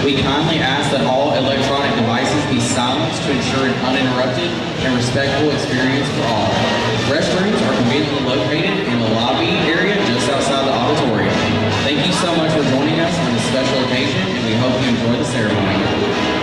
We kindly ask that all electronic devices be silenced to ensure an uninterrupted and respectful experience for all. Restrooms are conveniently located in the lobby area just outside the auditorium. Thank you so much for joining us on this special occasion, and we hope you enjoy the ceremony.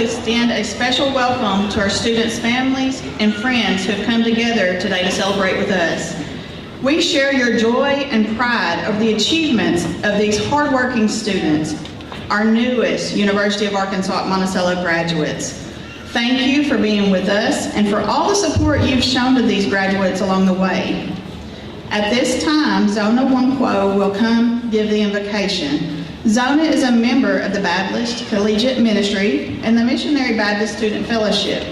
to extend a special welcome to our students' families and friends who have come together today to celebrate with us. We share your joy and pride over the achievements of these hardworking students, our newest University of Arkansas at Monticello graduates. Thank you for being with us and for all the support you've shown to these graduates along the way. At this time, Zona Wonquo will come give the invocation. Zona is a member of the Baptist Collegiate Ministry and the Missionary Baptist Student Fellowship.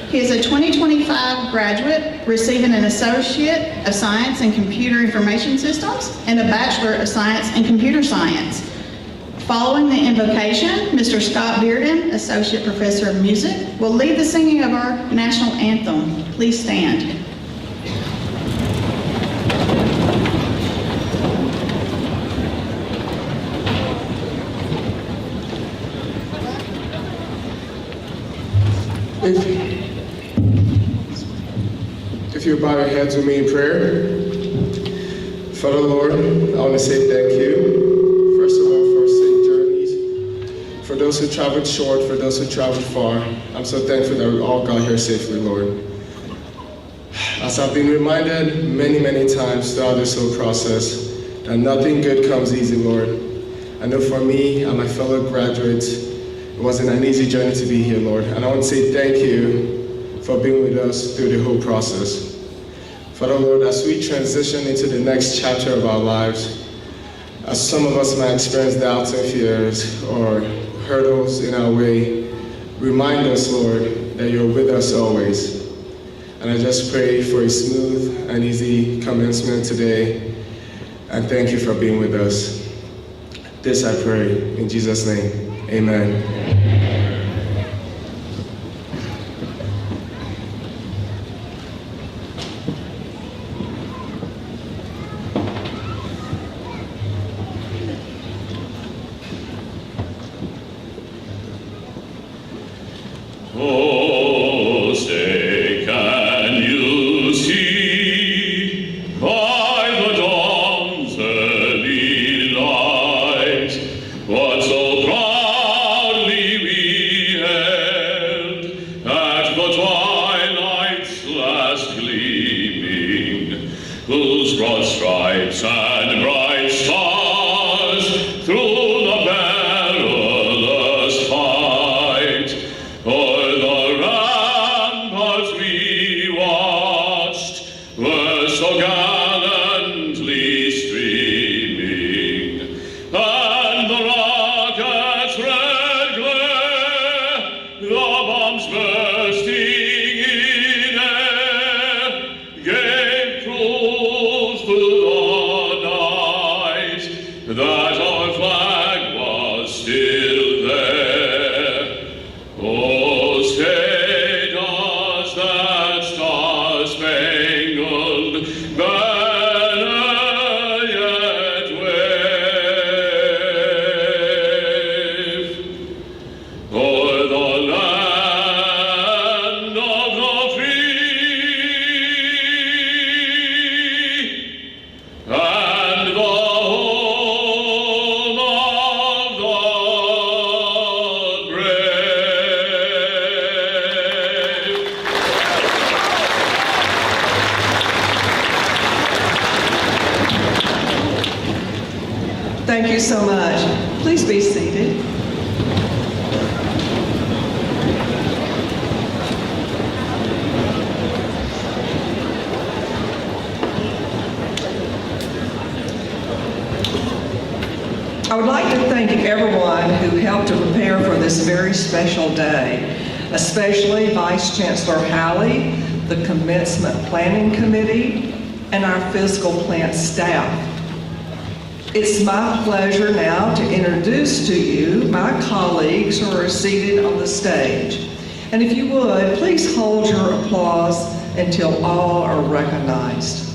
He is a 2025 graduate receiving an Associate of Science in Computer Information Systems and a Bachelor of Science in Computer Science. Following the invocation, Mr. Scott Bearden, Associate Professor of Music, will lead the singing of our national anthem. Please stand. If you bow your heads with me in prayer. Father Lord, I want to say thank you, first of all, for safe journeys. For those who traveled short, for those who traveled far, I'm so thankful that we all got here safely, Lord. As I've been reminded many, many times throughout this whole process, that nothing good comes easy, Lord. I know for me and my fellow graduates, it wasn't an easy journey to be here, Lord. And I want to say thank you for being with us through the whole process. Father Lord, as we transition into the next chapter of our lives, as some of us might experience doubts and fears or hurdles in our way, remind us, Lord, that you're with us always. And I just pray for a smooth and easy commencement today, and thank you for being with us. This I pray in Jesus' name, amen. Oh, say, can you see by the dawn's early light what so proudly we hailed at the twilight's last gleaming, whose broad stripes and bright stars through the perilous fight o'er the ramparts we watched were so gallantly streaming, and the rocket's red glare, the bombs bursting in air, gave proof through the night that our flag was still there. Oh, say does that star-spangled banner yet wave o'er the land of the free and the home of the brave? Thank you so much. Please be seated. I would like to thank everyone who helped to prepare for this very special day, especially Vice Chancellor Halley, the Commencement Planning Committee, and our physical plant staff. It's my pleasure now to introduce to you my colleagues who are seated on the stage. And if you would, please hold your applause until all are recognized.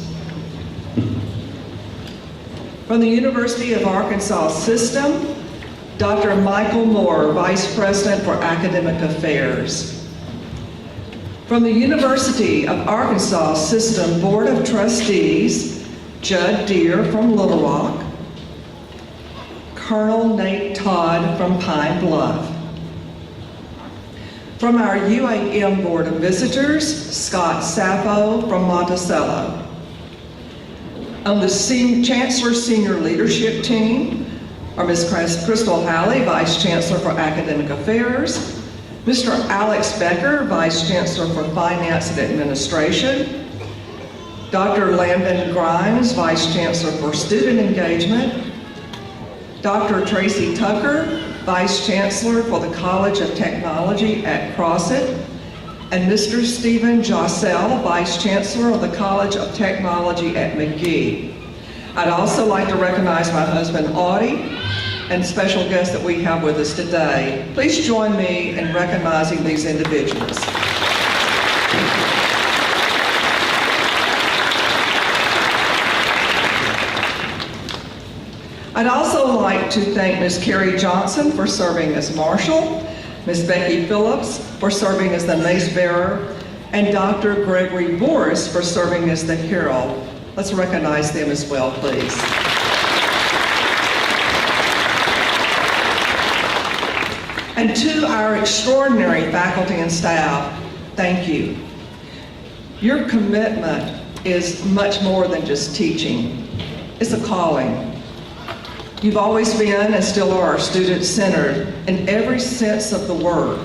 From the University of Arkansas System, Dr. Michael Moore, Vice President for Academic Affairs. From the University of Arkansas System Board of Trustees, Judd Deere from Little Rock, Colonel Nate Todd from Pine Bluff. From our UAM Board of Visitors, Scott Sappho from Monticello. On the Chancellor Senior Leadership Team are Ms. Crystal Halley, Vice Chancellor for Academic Affairs, Mr. Alex Becker, Vice Chancellor for Finance and Administration, Dr. Landon Grimes, Vice Chancellor for Student Engagement, Dr. Tracy Tucker, Vice Chancellor for the College of Technology at Crossit, and Mr. Stephen Jossell, Vice Chancellor of the College of Technology at McGee. I'd also like to recognize my husband, Audie, and special guests that we have with us today. Please join me in recognizing these individuals. I'd also like to thank Ms. Carrie Johnson for serving as Marshal, Ms. Becky Phillips for serving as the Mace Bearer, and Dr. Gregory Boris for serving as the Herald. Let's recognize them as well, please. And to our extraordinary faculty and staff, thank you. Your commitment is much more than just teaching. It's a calling. You've always been and still are student-centered in every sense of the word.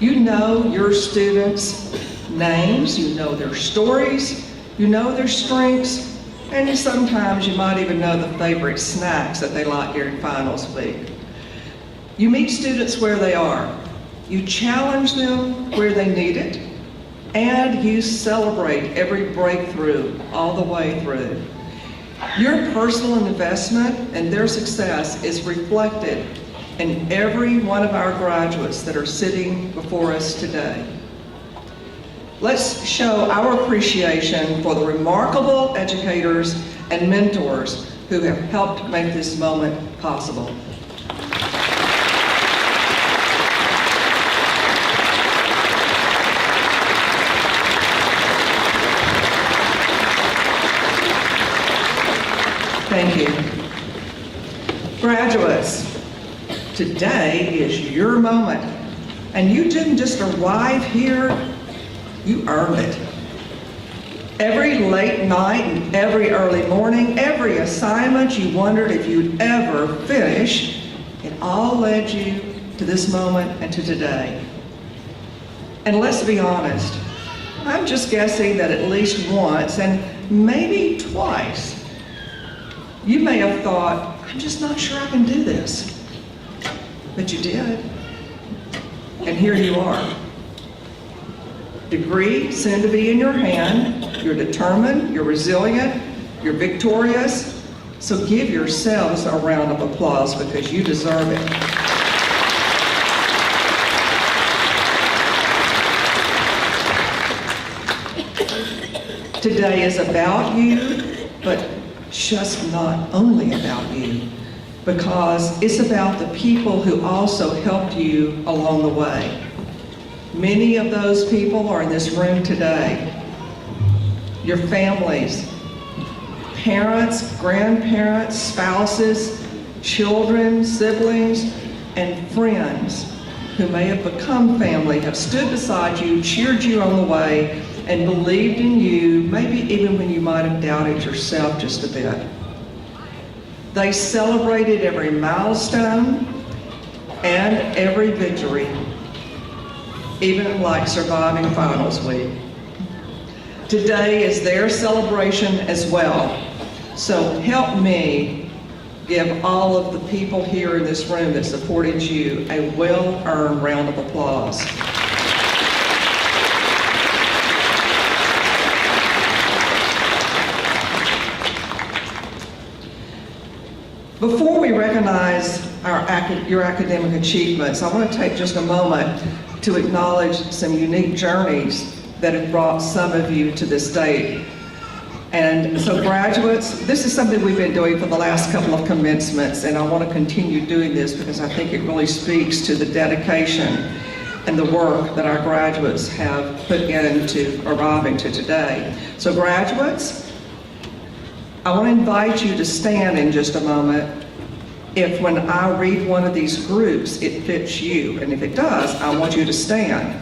You know your students' names, you know their stories, you know their strengths, and sometimes you might even know the favorite snacks that they like during finals week. You meet students where they are. You challenge them where they need it, and you celebrate every breakthrough all the way through. Your personal investment and their success is reflected in every one of our graduates that are sitting before us today. Let's show our appreciation for the remarkable educators and mentors who have helped make this moment possible. Thank you. Graduates, today is your moment. And you didn't just arrive here, you earned it. Every late night and every early morning, every assignment you wondered if you'd ever finish, it all led you to this moment and to today. And let's be honest, I'm just guessing that at least once and maybe twice, you may have thought, I'm just not sure I can do this. But you did. And here you are. Degree soon to be in your hand. You're determined, you're resilient, you're victorious. So give yourselves a round of applause because you deserve it. Today is about you, but just not only about you, because it's about the people who also helped you along the way. Many of those people are in this room today. Your families, parents, grandparents, spouses, children, siblings, and friends who may have become family have stood beside you, cheered you on the way, and believed in you, maybe even when you might have doubted yourself just a bit. They celebrated every milestone and every victory, even like surviving finals week. Today is their celebration as well. So help me give all of the people here in this room that supported you a well-earned round of applause. Before we recognize your academic achievements, I want to take just a moment to acknowledge some unique journeys that have brought some of you to this date. And so graduates, this is something we've been doing for the last couple of commencements, and I want to continue doing this because I think it really speaks to the dedication and the work that our graduates have put into arriving to today. So graduates, I want to invite you to stand in just a moment if when I read one of these groups, it fits you. And if it does, I want you to stand.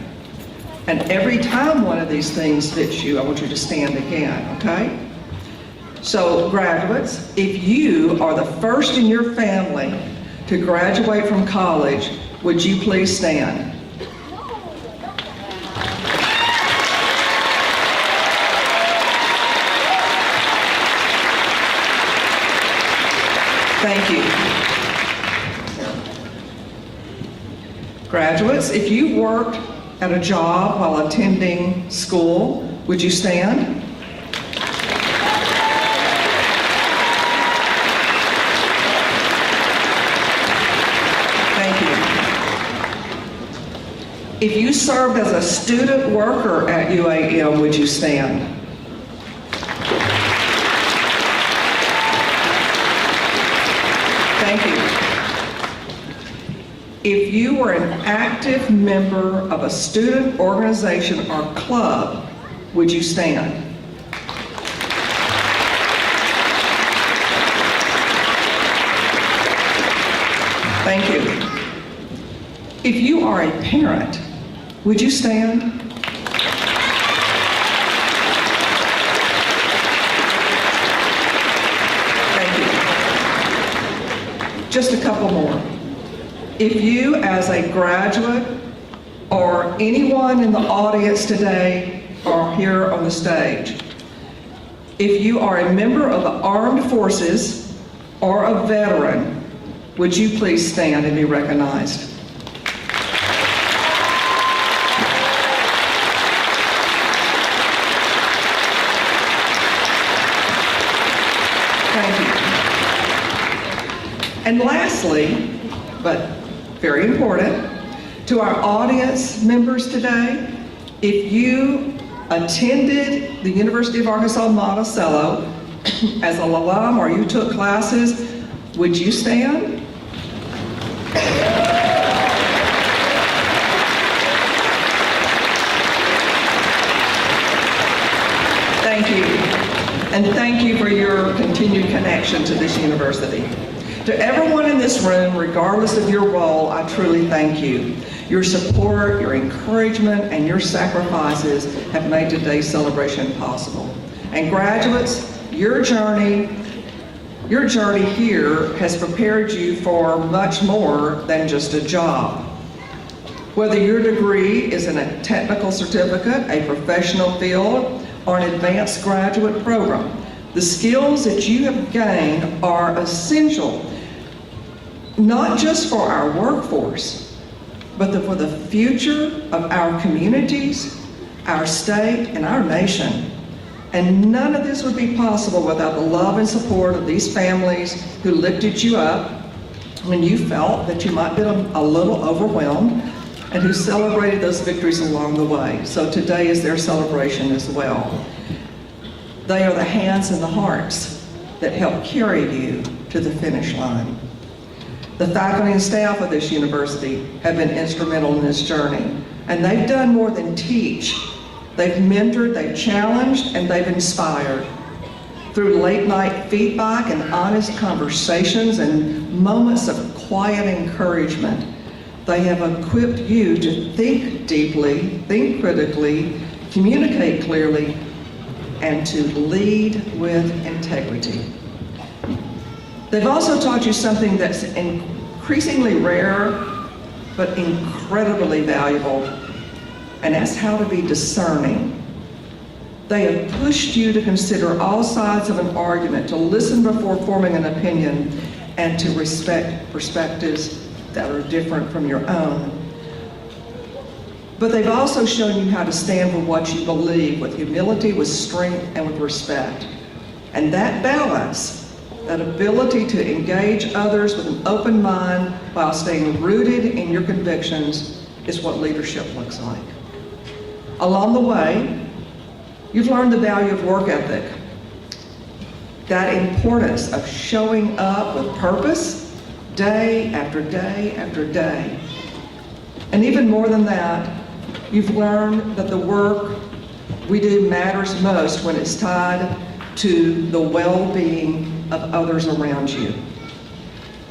And every time one of these things fits you, I want you to stand again, okay? So graduates, if you are the first in your family to graduate from college, would you please stand? Thank you. Graduates, if you worked at a job while attending school, would you stand? Thank you. If you served as a student worker at UAM, would you stand? Thank you. If you were an active member of a student organization or club, would you stand? Thank you. If you are a parent, would you stand? Just a couple more. If you, as a graduate or anyone in the audience today or here on the stage, if you are a member of the armed forces or a veteran, would you please stand and be recognized? Thank you. And lastly, but very important, to our audience members today, if you attended the University of Arkansas Monticello as an alum or you took classes, would you stand? Thank you. And thank you for your continued connection to this university. To everyone in this room, regardless of your role, I truly thank you. Your support, your encouragement, and your sacrifices have made today's celebration possible. And graduates, your journey here has prepared you for much more than just a job. Whether your degree is in a technical certificate, a professional field, or an advanced graduate program, the skills that you have gained are essential, not just for our workforce, but for the future of our communities, our state, and our nation. And none of this would be possible without the love and support of these families who lifted you up when you felt that you might be a little overwhelmed, and who celebrated those victories along the way. So today is their celebration as well. They are the hands and the hearts that help carry you to the finish line. The faculty and staff of this university have been instrumental in this journey, and they've done more than teach. They've mentored, they've challenged, and they've inspired. Through late night feedback and honest conversations and moments of quiet encouragement, they have equipped you to think deeply, think critically, communicate clearly, and to lead with integrity. They've also taught you something that's increasingly rare, but incredibly valuable, and that's how to be discerning. They have pushed you to consider all sides of an argument, to listen before forming an opinion, and to respect perspectives that are different from your own. But they've also shown you how to stand for what you believe with humility, with strength, and with respect. And that balance, that ability to engage others with an open mind while staying rooted in your convictions, is what leadership looks like. Along the way, you've learned the value of work ethic, that importance of showing up with purpose day after day after day. And even more than that, you've learned that the work we do matters most when it's tied to the well-being of others around you.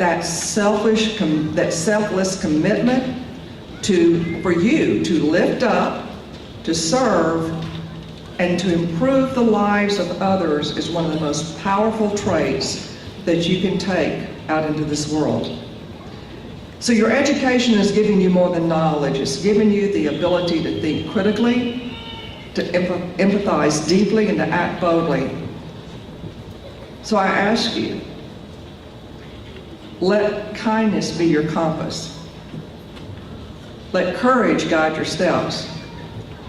that selfless commitment for you to lift up, to serve, and to improve the lives of others is one of the most powerful traits that you can take out into this world. So your education is giving you more than knowledge. It's giving you the ability to think critically, to empathize deeply, and to act boldly. So I ask you, let kindness be your compass. Let courage guide your steps.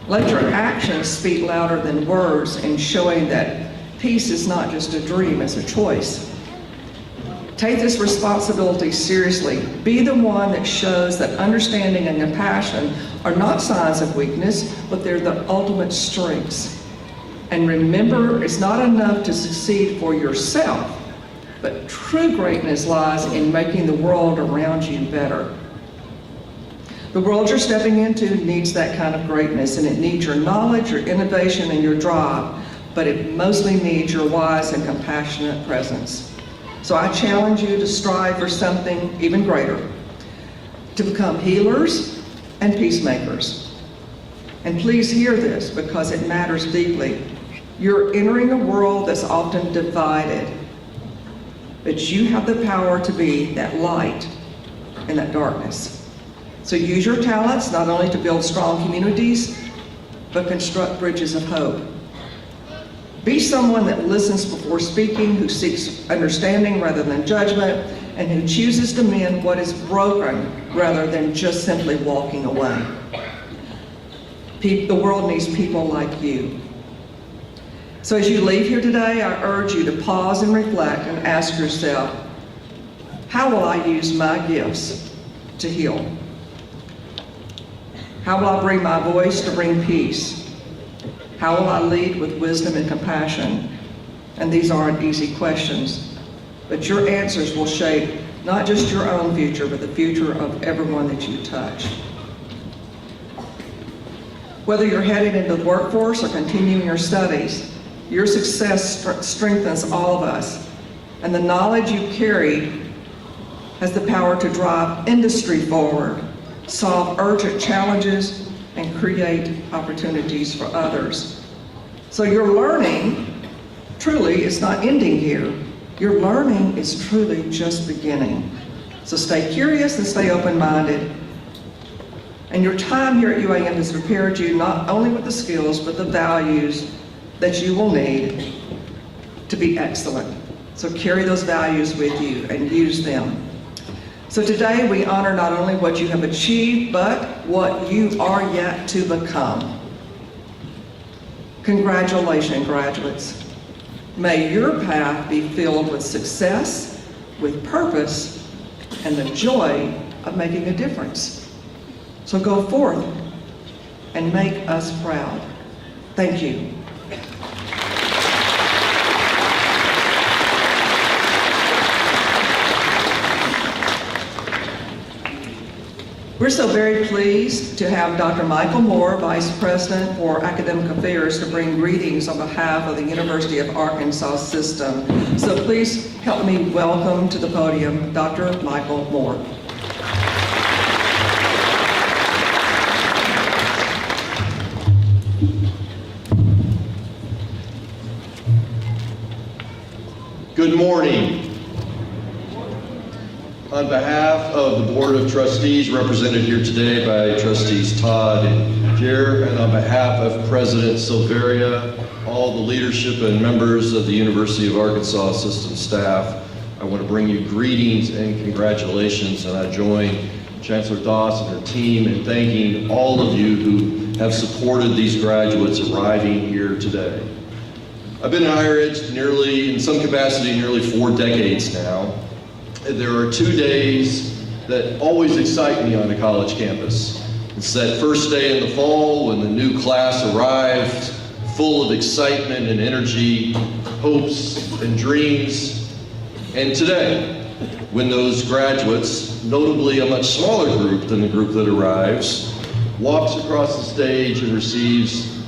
Let your actions speak louder than words in showing that peace is not just a dream, it's a choice. Take this responsibility seriously. Be the one that shows that understanding and compassion are not signs of weakness, but they're the ultimate strengths. And remember, it's not enough to succeed for yourself, but true greatness lies in making the world around you better. The world you're stepping into needs that kind of greatness, and it needs your knowledge, your innovation, and your drive, but it mostly needs your wise and compassionate presence. So I challenge you to strive for something even greater, to become healers and peacemakers. And please hear this because it matters deeply. You're entering a world that's often divided, but you have the power to be that light in that darkness. So use your talents not only to build strong communities, but construct bridges of hope. Be someone that listens before speaking, who seeks understanding rather than judgment, and who chooses to mend what is broken rather than just simply walking away. The world needs people like you. So as you leave here today, I urge you to pause and reflect and ask yourself, how will I use my gifts to heal? How will I bring my voice to bring peace? How will I lead with wisdom and compassion? And these aren't easy questions, but your answers will shape not just your own future, but the future of everyone that you touch. Whether you're headed into the workforce or continuing your studies, your success strengthens all of us, and the knowledge you carry has the power to drive industry forward, solve urgent challenges, and create opportunities for others. So your learning truly is not ending here. Your learning is truly just beginning. So stay curious and stay open-minded. And your time here at UAM has prepared you not only with the skills, but the values that you will need to be excellent. So carry those values with you and use them. So today we honor not only what you have achieved, but what you are yet to become. Congratulations, graduates. May your path be filled with success, with purpose, and the joy of making a difference. So go forth and make us proud. Thank you. We're so very pleased to have Dr. Michael Moore, Vice President for Academic Affairs, to bring greetings on behalf of the University of Arkansas System. So please help me welcome to the podium Dr. Michael Moore. Good morning. On behalf of the Board of Trustees, represented here today by Trustees Todd and Jer, and on behalf of President Silveria, all the leadership and members of the University of Arkansas System staff, I want to bring you greetings and congratulations, and I join Chancellor Doss and her team in thanking all of you who have supported these graduates arriving here today. I've been in higher ed in some capacity, nearly 4 decades now. There are 2 days that always excite me on the college campus. It's that first day in the fall when the new class arrived, full of excitement and energy, hopes and dreams. And today, when those graduates, notably a much smaller group than the group that arrives, walks across the stage and receives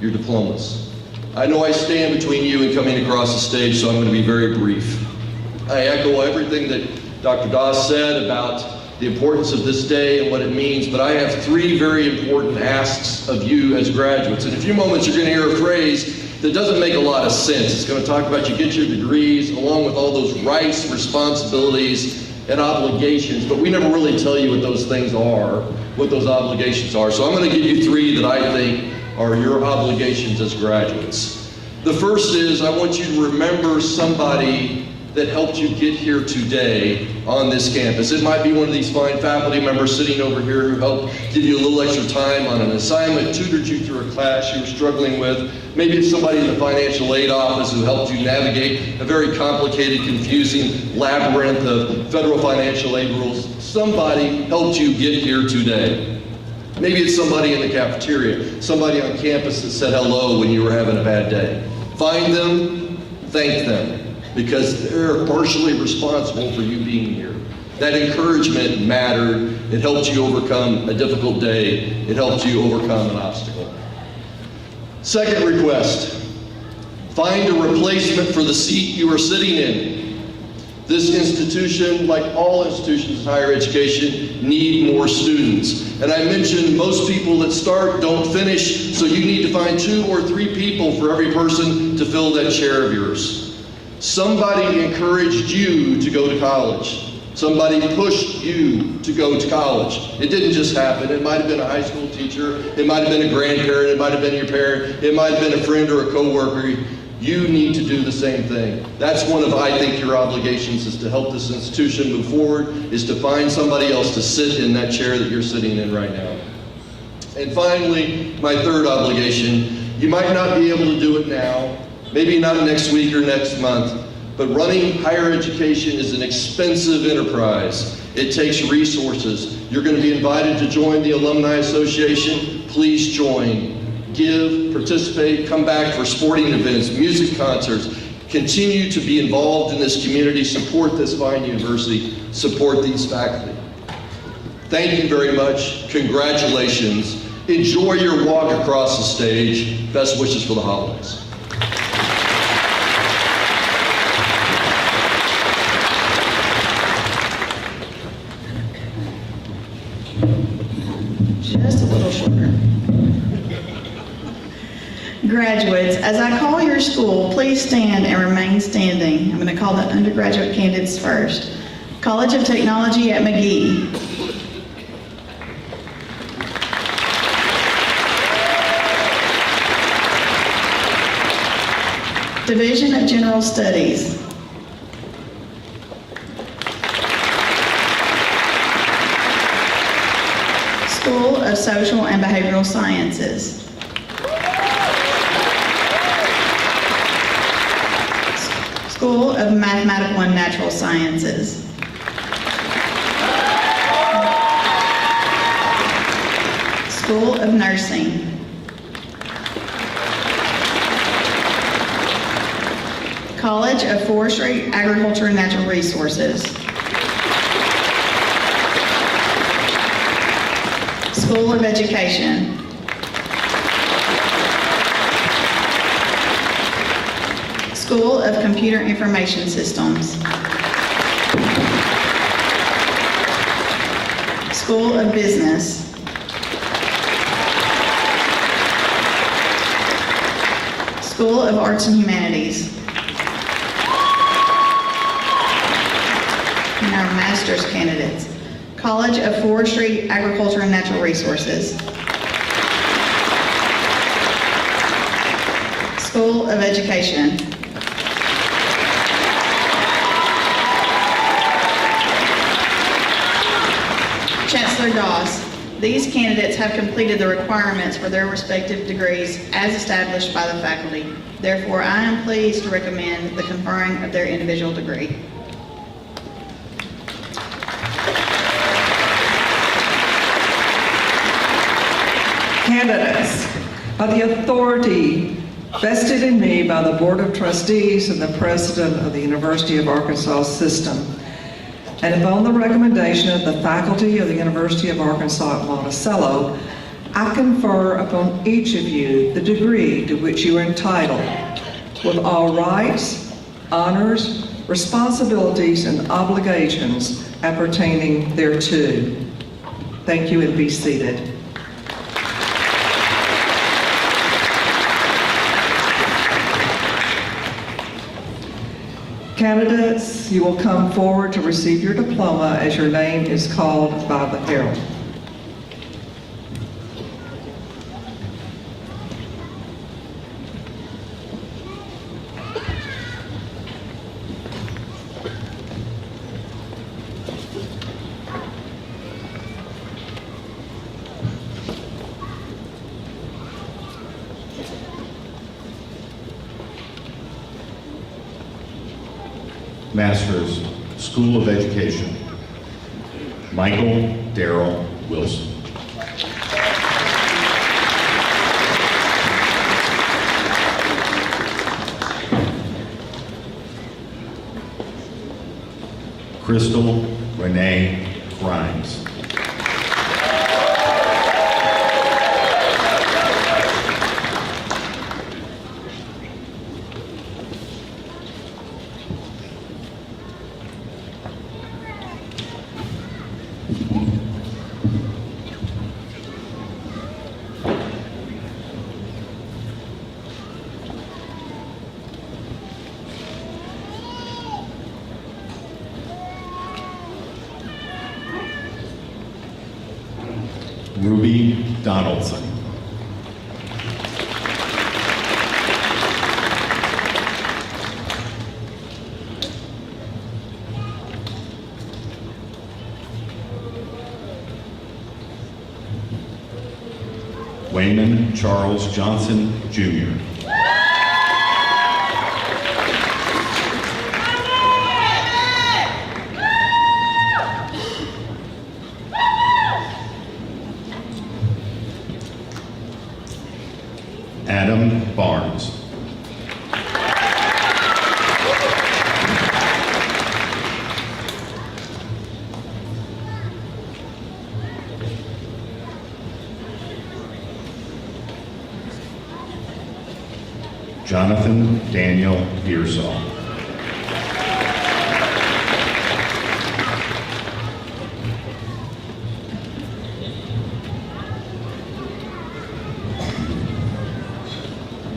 your diplomas. I know I stand between you and coming across the stage, so I'm going to be very brief. I echo everything that Dr. Doss said about the importance of this day and what it means, but I have three very important asks of you as graduates. In a few moments, you're going to hear a phrase that doesn't make a lot of sense. It's going to talk about you get your degrees along with all those rights, responsibilities, and obligations, but we never really tell you what those things are, what those obligations are. So I'm going to give you three that I think are your obligations as graduates. The first is I want you to remember somebody that helped you get here today on this campus. It might be one of these fine faculty members sitting over here who helped give you a little extra time on an assignment, tutored you through a class you were struggling with. Maybe it's somebody in the financial aid office who helped you navigate a very complicated, confusing labyrinth of federal financial aid rules. Somebody helped you get here today. Maybe it's somebody in the cafeteria, somebody on campus that said hello when you were having a bad day. Find them, thank them, because they're partially responsible for you being here. That encouragement mattered. It helped you overcome a difficult day. It helped you overcome an obstacle. Second request, find a replacement for the seat you are sitting in. This institution, like all institutions in higher education, need more students. And I mentioned most people that start don't finish, so you need to find 2 or 3 people for every person to fill that chair of yours. Somebody encouraged you to go to college. Somebody pushed you to go to college. It didn't just happen. It might have been a high school teacher. It might have been a grandparent. It might have been your parent. It might have been a friend or a coworker. You need to do the same thing. That's one of, I think, your obligations is to help this institution move forward, is to find somebody else to sit in that chair that you're sitting in right now. And finally, my third obligation, you might not be able to do it now, maybe not next week or next month, but running higher education is an expensive enterprise. It takes resources. You're going to be invited to join the Alumni Association. Please join. Give, participate, come back for sporting events, music concerts. Continue to be involved in this community. Support this fine university. Support these faculty. Thank you very much. Congratulations. Enjoy your walk across the stage. Best wishes for the holidays. Just a little shorter. Graduates, as I call your school, please stand and remain standing. I'm going to call the undergraduate candidates first. College of Technology at McGee. Division of General Studies. School of Social and Behavioral Sciences. School of Mathematical and Natural Sciences. School of Nursing. College of Forestry, Agriculture, and Natural Resources. School of Education. School of Computer Information Systems. School of Business. School of Arts and Humanities. And our master's candidates. College of Forestry, Agriculture, and Natural Resources. School of Education. Chancellor Doss, these candidates have completed the requirements for their respective degrees as established by the faculty. Therefore, I am pleased to recommend the conferring of their individual degree. Candidates, by the authority vested in me by the Board of Trustees and the President of the University of Arkansas System, and upon the recommendation of the faculty of the University of Arkansas at Monticello, I confer upon each of you the degree to which you are entitled, with all rights, honors, responsibilities, and obligations appertaining thereto. Thank you, and be seated. Candidates, you will come forward to receive your diploma as your name is called by the herald. Masters, School of Education, Michael Darrell Wilson. Crystal Renee Grimes. Ruby Donaldson. Wayman Charles Johnson, Jr. Adam Barnes. Jonathan Daniel Beersall.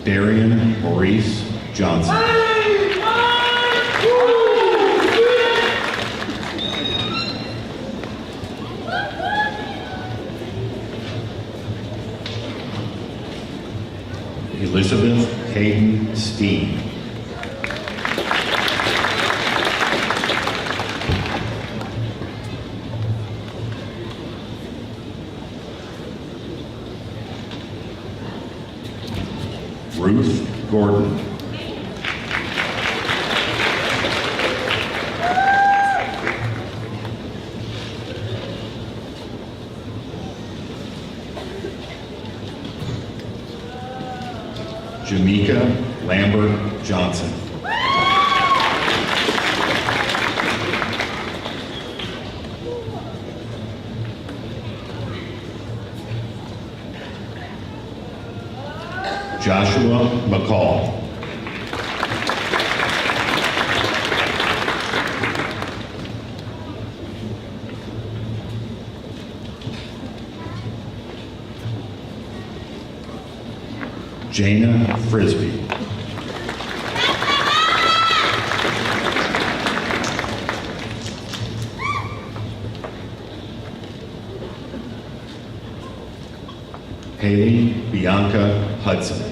Darian Maurice Johnson. Elizabeth Hayden Steen. Ruth Gordon. Jamaica Lambert Johnson. Joshua McCall. Jana Frisbee. Haley Bianca Hudson.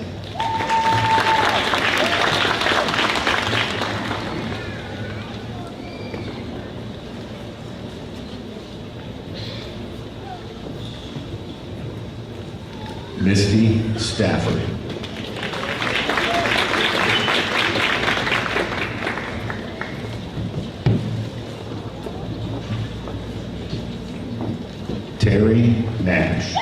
Misty Stafford. Terry Nash.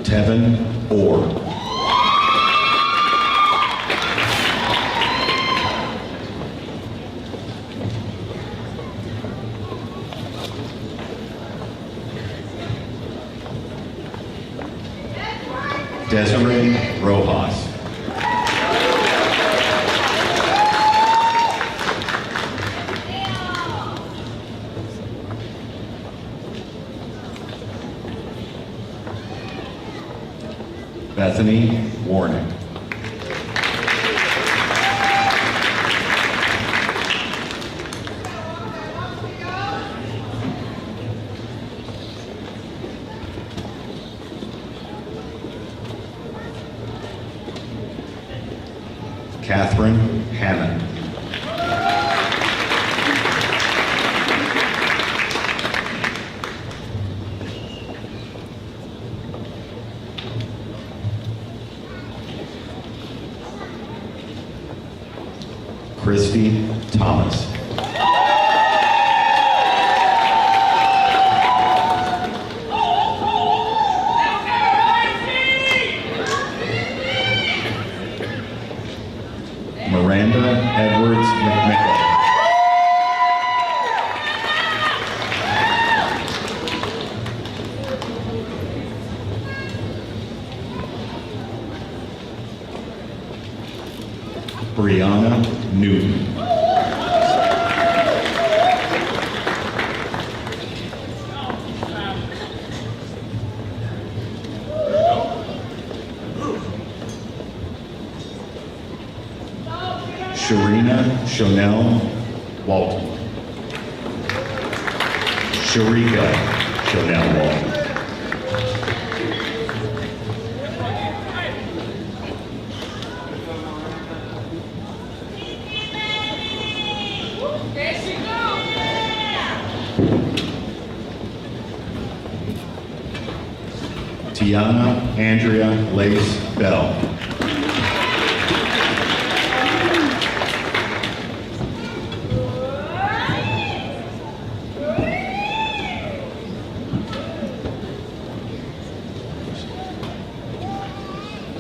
Tevin Orr. Desiree Rojas. Bethany Warnick. Catherine Hammond. Christy Thomas. Miranda Edwards McMichael. Brianna Newton. Sharina Chanel Walton. Sharika Chanel Walton. Tiana Andrea Lace Bell.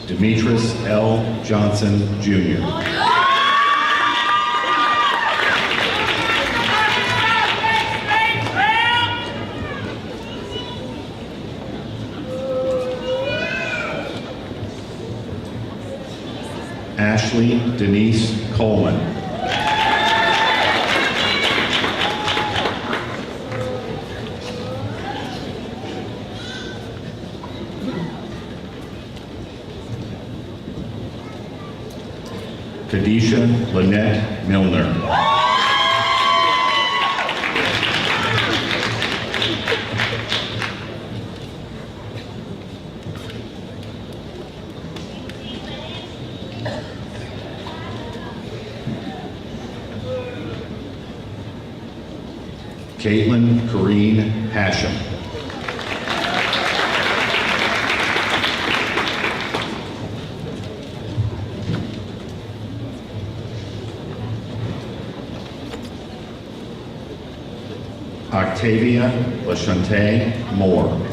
Demetrius L. Johnson, Jr. Ashley Denise Coleman. Kadisha Lynette Milner. Caitlin Corrine Hashem. Octavia LaShante Moore.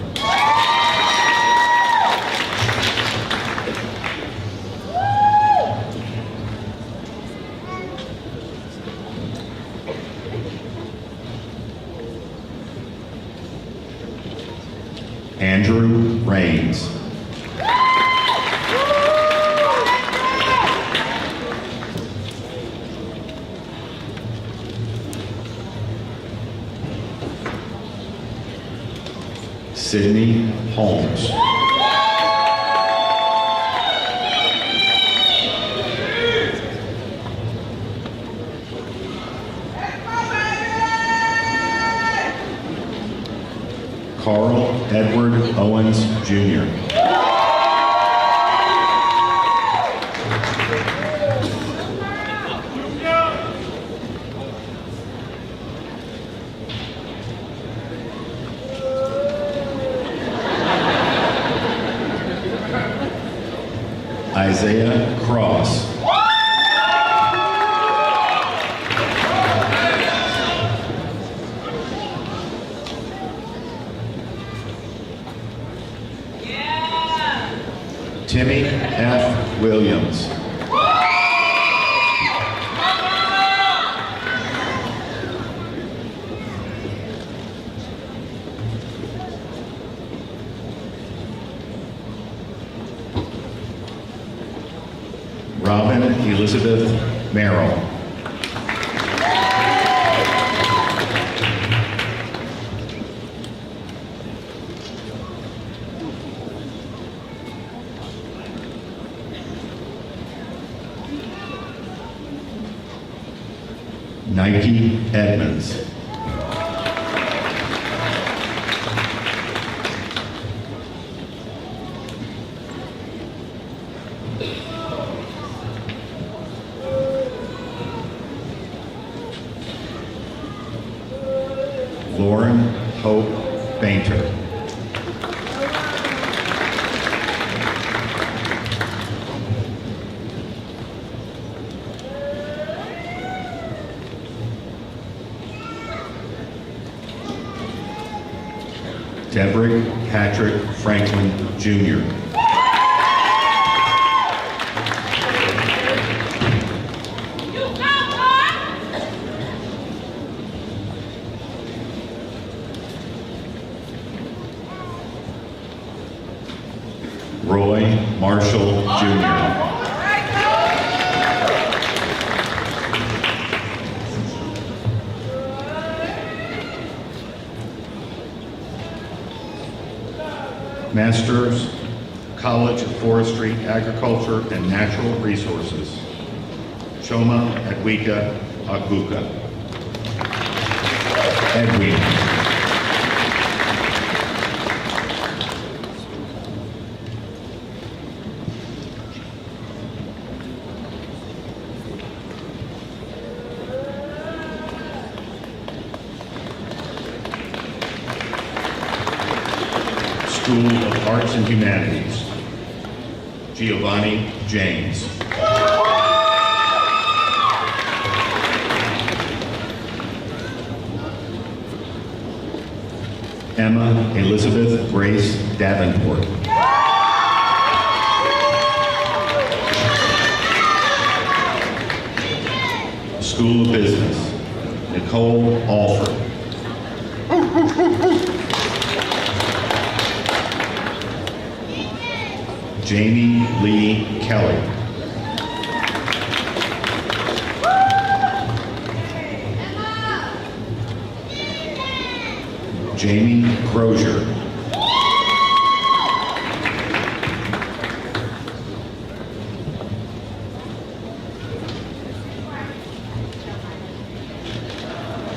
Andrew Raines. Sydney Holmes. Carl Edward Owens, Jr. Isaiah Cross. Timmy F. Williams. Robin Elizabeth Merrill. Nike Edmonds. Lauren Hope Bainter. Debrick Patrick Franklin, Jr. Roy Marshall, Jr. Masters College of Forestry, Agriculture, and Natural Resources. Choma Edwika Agbuka. Edwin. School of Arts and Humanities, Giovanni James. Emma Elizabeth Grace Davenport. School of Business, Nicole Alford. Jamie Lee Kelly. Jamie Crozier.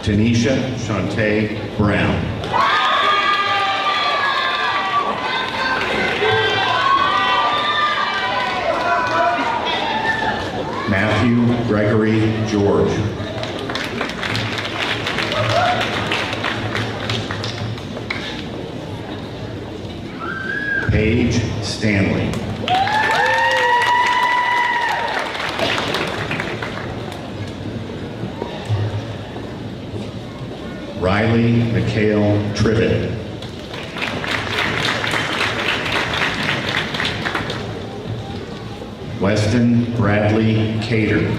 Tanisha Shantae Brown. Matthew Gregory George. Paige Stanley. Riley McHale Tribbett. Weston Bradley Cater.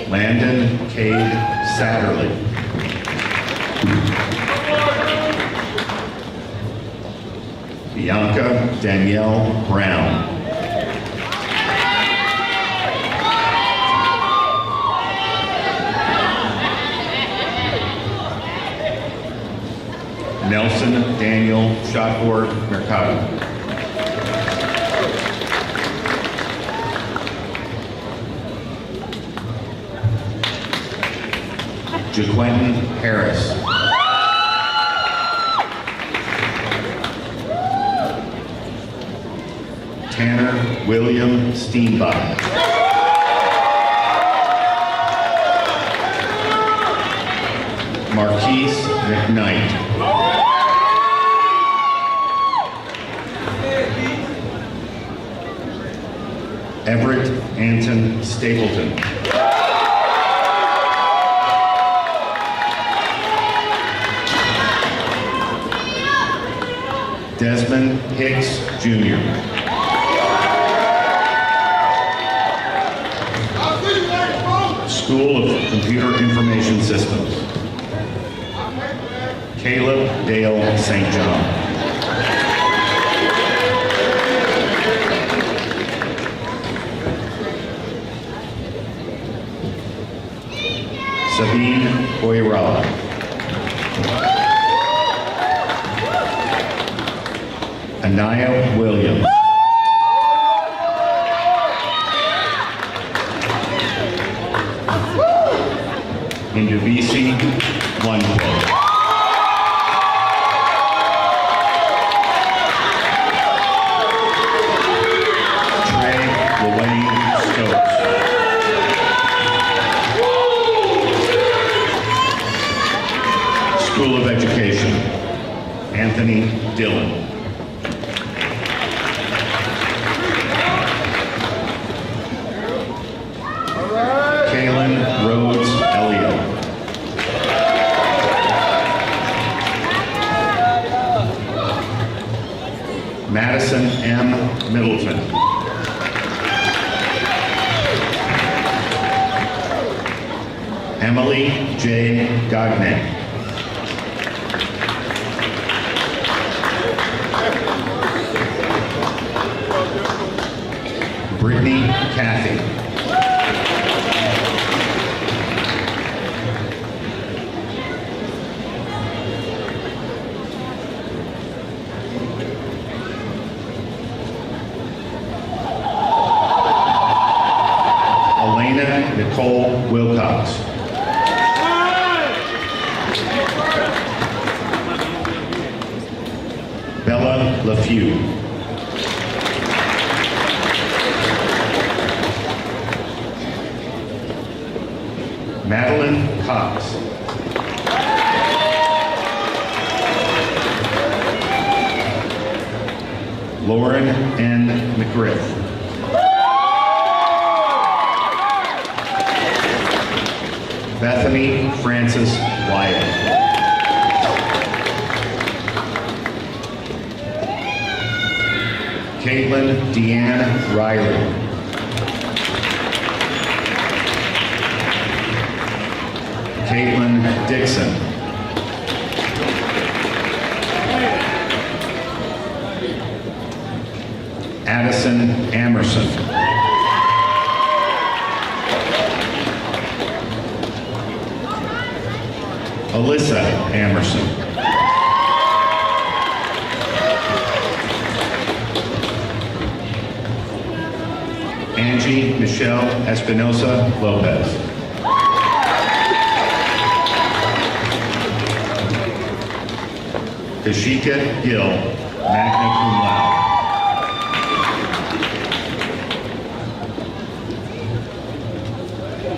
Landon Cade Satterley. Bianca Danielle Brown. Nelson Daniel Shotboard Mercado. Jaquentin Harris. Tanner William Steenbach. Marquise McKnight. Everett Anton Stapleton. Desmond Hicks, Jr. School of Computer Information Systems. Caleb Dale St. John. Anaya Williams. Indivisi Lundquist. Trey Lorraine Stokes. School of Education, Anthony Dillon. Kaylin Rhodes Elliott. Madison M. Middleton. Emily J. Gagne. Brittany Cathy. Elena Nicole Wilcox. Bella LaFew. Madeline Cox. Lauren N. McGriff. Bethany Frances Wyatt. Caitlin Deanne Riley. Caitlin Dixon. Addison Amerson. Alyssa Amerson. Angie Michelle Espinosa Lopez. Kashika Gill, magna cum laude.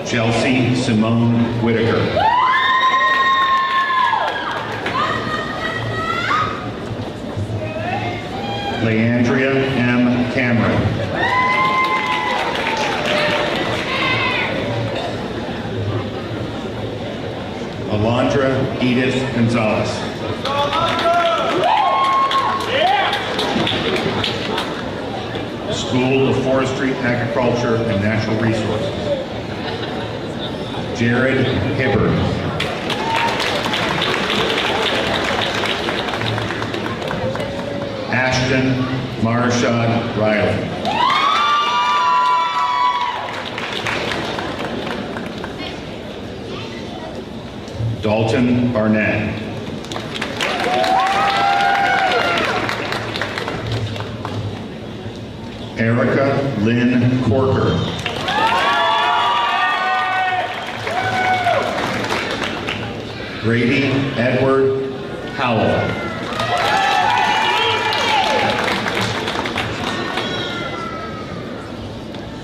Chelsea Simone Whitaker. Leandria M. Cameron. Alondra Edith Gonzalez. School of Forestry, Agriculture, and Natural Resources. Jared Hibbert. Ashton Marshad Riley. Dalton Barnett. Erica Lynn Corker. Grady Edward Howell.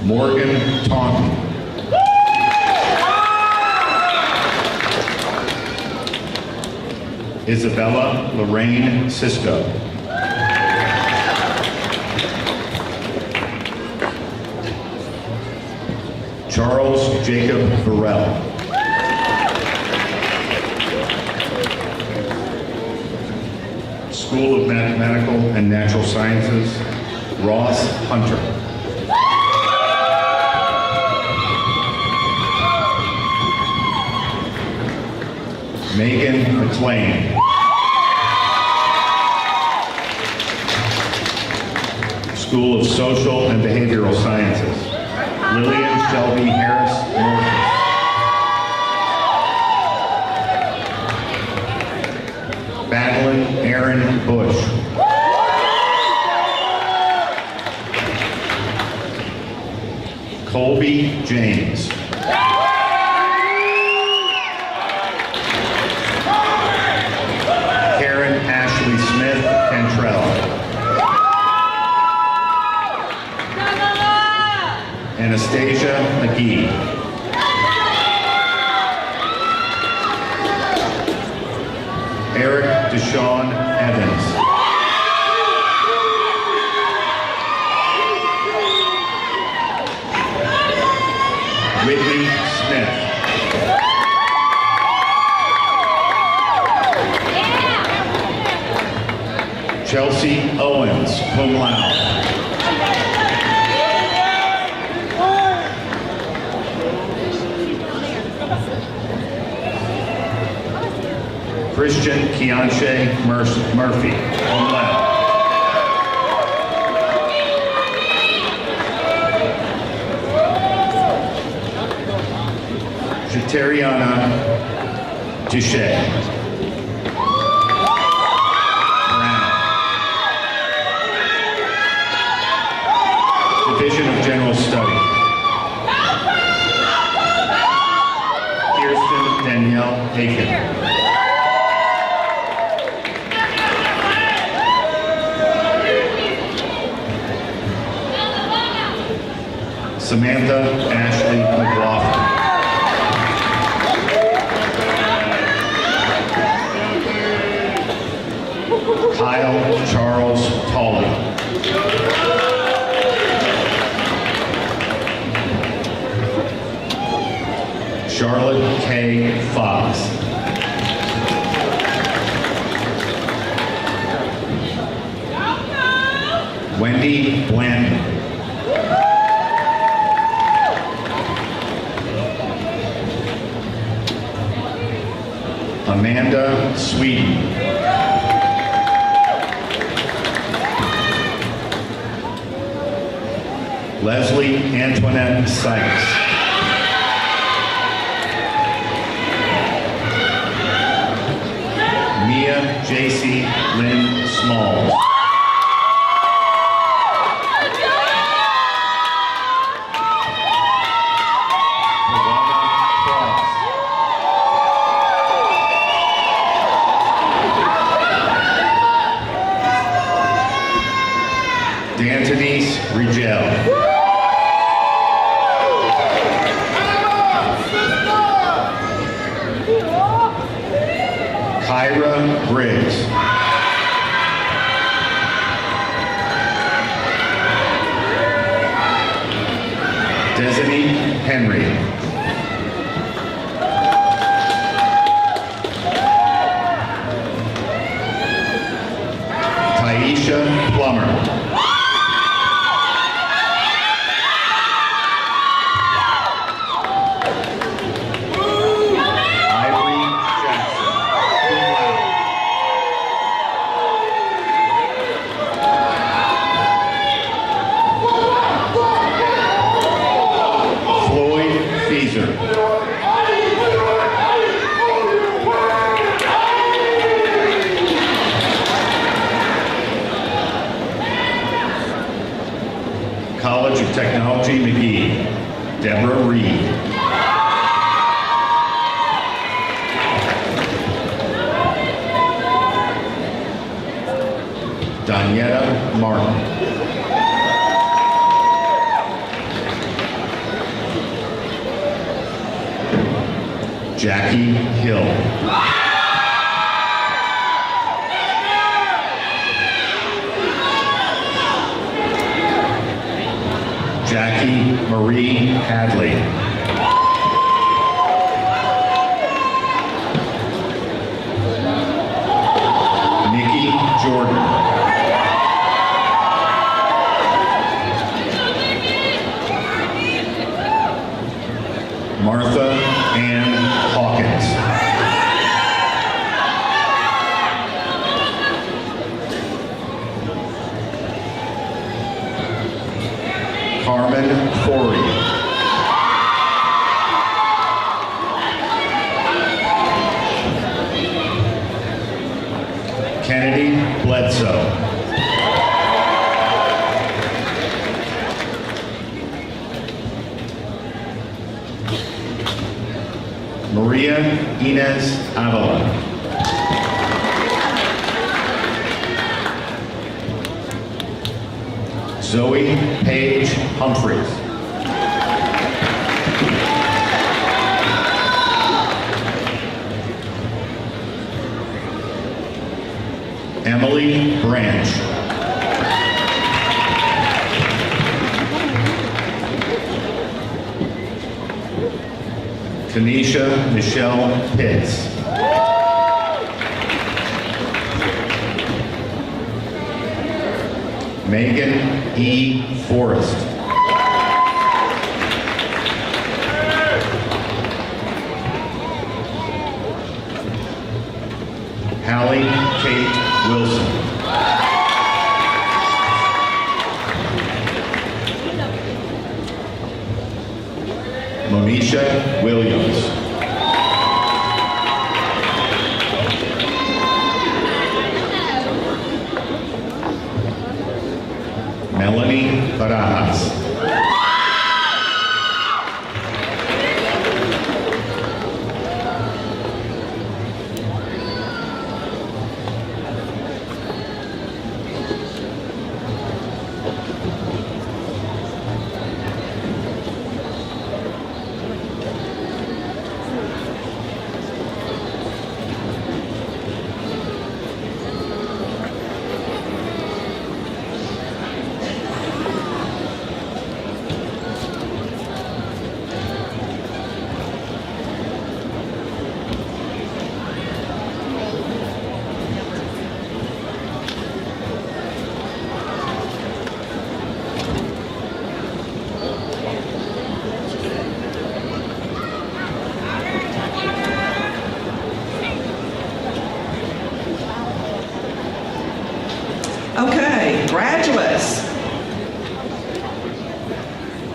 Morgan Taunton. Isabella Lorraine Cisco. Charles Jacob Burrell. School of Mathematical and Natural Sciences, Ross Hunter. Megan McLean. School of Social and Behavioral Sciences, Lillian Shelby Harris Norton. Madeline Aaron Bush. Colby James. Karen Ashley Smith Cantrell. Anastasia McGee. Eric Deshawn Evans. Whitney Smith. Chelsea Owens, cum laude. Christian Keonche Murphy, cum laude. Shateriana Duche. Division of General Study. Kirsten Danielle Aiken. Samantha Ashley McLaughlin. Kyle Charles Tolley. Charlotte K. Fox. Wendy Blandon. Amanda Sweden. Leslie Antoinette Sykes. Mia J.C. Lynn Smalls. Luana Cross. D'Antonise Rigel. Kyra Briggs. Destiny Henry. Taisha Plummer. College of Technology, McGee, Deborah Reed. Danietta Martin. Jackie Hill. Jackie Marie Hadley. Nikki Jordan. Martha Ann Hawkins. Carmen Corey. Kennedy Bledsoe. Martinez Avila. Zoe Paige Humphreys. Emily Branch. Tanisha Michelle Pitts. Megan E. Forrest. Hallie Kate Wilson. Monisha Williams. Melanie Barajas. Okay, graduates.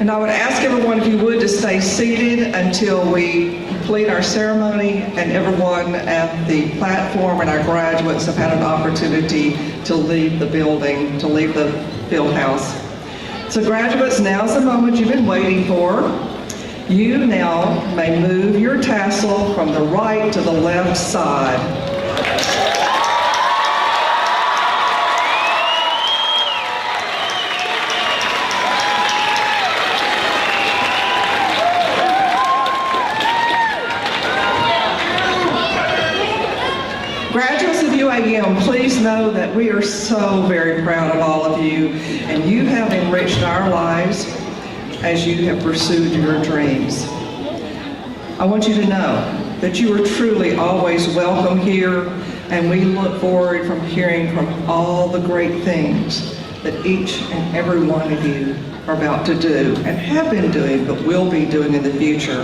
And I would ask everyone, if you would, to stay seated until we complete our ceremony and everyone at the platform and our graduates have had an opportunity to leave the building, to leave the field house. So graduates, now's the moment you've been waiting for. You now may move your tassel from the right to the left side. Graduates of UAM, please know that we are so very proud of all of you, and you have enriched our lives as you have pursued your dreams. I want you to know that you are truly always welcome here, and we look forward from hearing from all the great things that each and every one of you are about to do, and have been doing, but will be doing in the future.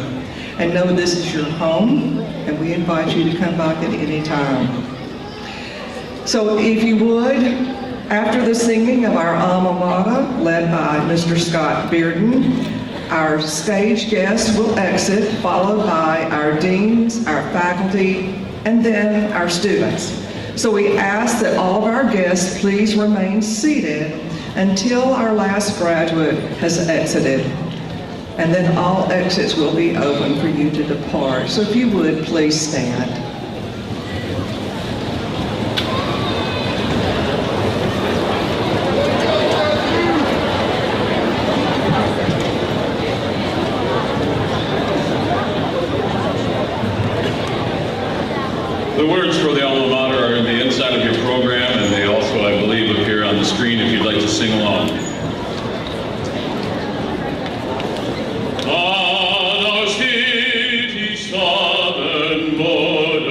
And know this is your home, and we invite you to come back at any time. So if you would, after the singing of our alma mater, led by Mr. Scott Bearden, our stage guests will exit, followed by our deans, our faculty, and then our students. So we ask that all of our guests please remain seated until our last graduate has exited. And then all exits will be open for you to depart. So if you would, please stand. The words for the alma mater are in the inside of your program, and they also, I believe, appear on the screen if you'd like to sing along. On our city southern border,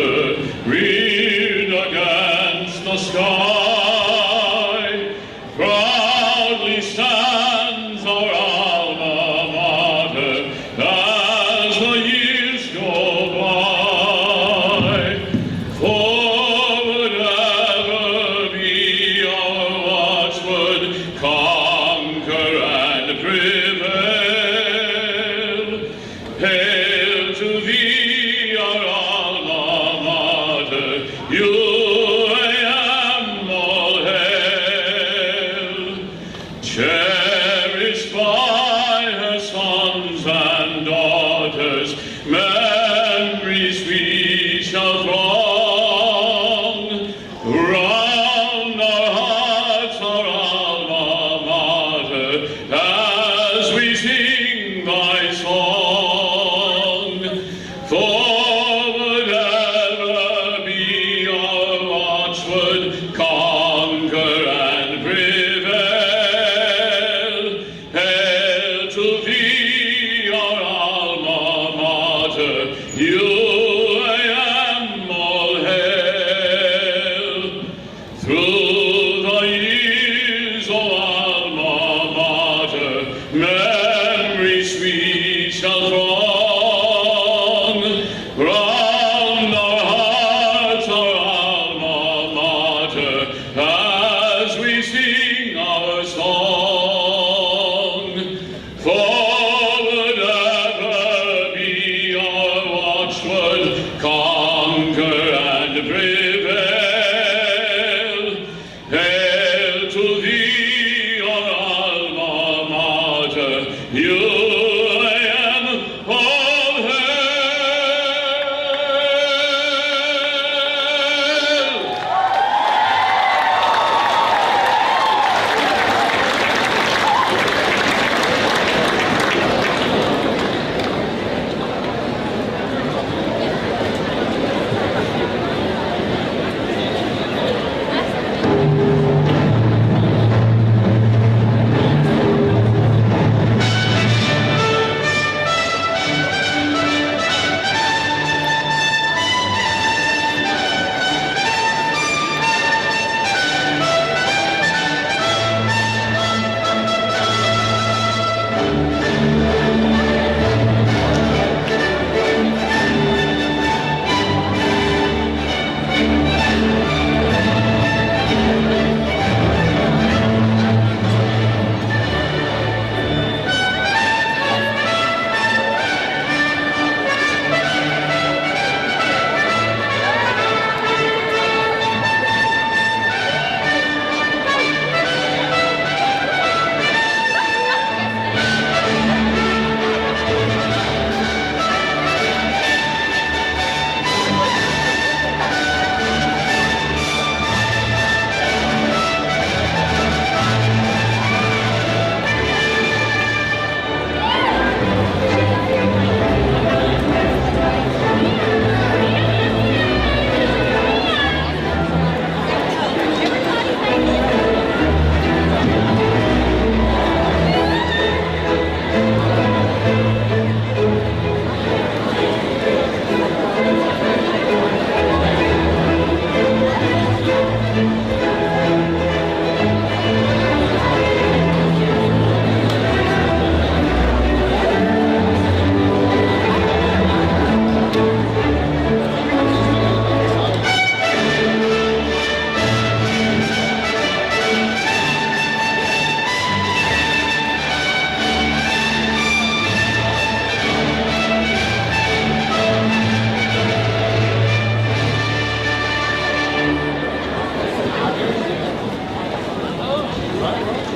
Right.